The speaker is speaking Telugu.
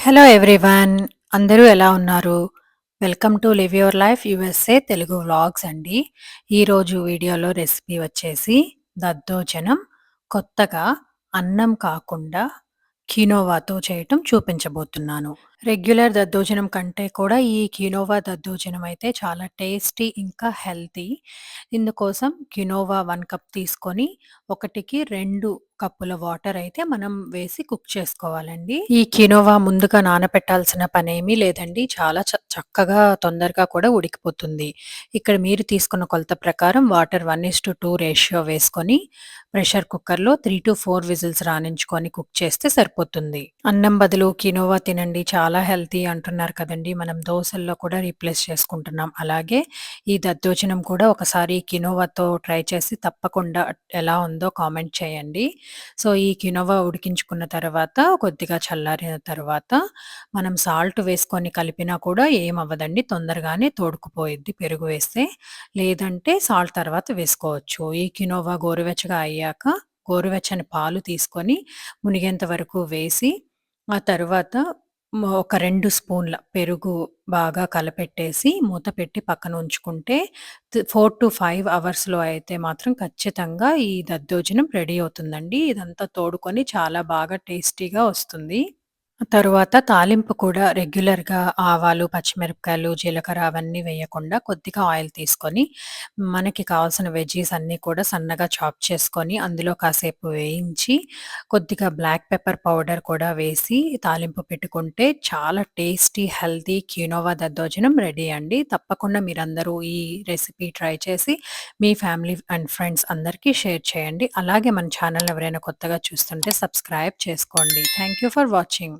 Hello everyone. అందరూ ఎలా ఉన్నారు? Welcome to live your life USA Telugu vlogs అండి. ఈరోజు వీడియోలో రెసిపీ వచ్చేసి దద్దోజనం. కొత్తగా అన్నం కాకుండా కీనోవాతో చేయటం చూపించబోతున్నాను. రెగ్యులర్ దద్దోజనం కంటే కూడా ఈ కీనోవా దద్దోజనం అయితే చాలా టేస్టీ ఇంకా హెల్తీ. ఇందుకోసం కీనోవా 1 కప్ తీసుకొని 1కి 2 కప్పుల వాటర్ అయితే మనం వేసి కుక్ చేసుకోవాలండి. ఈ కీనోవా ముందుగా నానపెట్టాల్సిన పనేమీ లేదండి. చాలా చక్కగా తొందరగా కూడా ఉడికిపోతుంది. ఇక్కడ మీరు తీసుకున్న కొలత ప్రకారం వాటర్ 1:2 రేషియో వేసుకొని ప్రెషర్ కుక్కర్‌లో 3-4 విజిల్స్ రానించుకొని కుక్ చేస్తే సరిపోతుంది. అన్నం బదులు కీనోవా తినండి చాలా హెల్తీ అంటున్నారు కదండీ! మనం దోసల్లో కూడా రీప్లేస్ చేసుకుంటున్నాం. అలాగే ఈ దద్దోజనం కూడా ఒకసారి కీనోవాతో ట్రై చేసి తప్పకుండా ఎలా ఉందో కామెంట్ చేయండి. సో, ఈ కినోవా ఉడికించుకున్న తర్వాత కొద్దిగా చల్లారిన తర్వాత మనం సాల్ట్ వేసుకొని కలిపినా కూడా ఏమవ్వదండి. తొందరగానే తోడుకుపోయిద్ది పెరుగు వేస్తే. లేదంటే సాల్ట్ తర్వాత వేసుకోవచ్చు. ఈ కినోవా గోరువెచ్చగా అయ్యాక గోరువెచ్చని పాలు తీసుకొని మునిగేంత వరకు వేసి, ఆ తరువాత ఒక 2 స్పూన్ల పెరుగు బాగా కలపెట్టేసి మూత పెట్టి పక్కన ఉంచుకుంటే 4-5 అవర్స్‌లో అయితే మాత్రం ఖచ్చితంగా ఈ దద్దోజనం రెడీ అవుతుందండి. ఇదంతా తోడుకొని చాలా బాగా టేస్టీగా వస్తుంది. తరువాత తాలింపు కూడా రెగ్యులర్‌గా ఆవాలు, పచ్చిమిరపకాయలు, జీలకర్ర అవన్నీ వేయకుండా కొద్దిగా ఆయిల్ తీసుకొని, మనకి కావాల్సిన వెజ్జీస్ అన్నీ కూడా సన్నగా చాప్ చేసుకొని, అందులో కాసేపు వేయించి, కొద్దిగా బ్లాక్ పెప్పర్ పౌడర్ కూడా వేసి తాలింపు పెట్టుకుంటే చాలా టేస్టీ, హెల్తీ క్వినోవా దద్దోజనం రెడీ అండి. తప్పకుండా మీరందరూ ఈ రెసిపీ ట్రై చేసి, మీ ఫ్యామిలీ అండ్ ఫ్రెండ్స్ అందరికీ షేర్ చేయండి. అలాగే మన ఛానల్‌ని ఎవరైనా కొత్తగా చూస్తుంటే సబ్స్క్రైబ్ చేసుకోండి. Thank you for watching.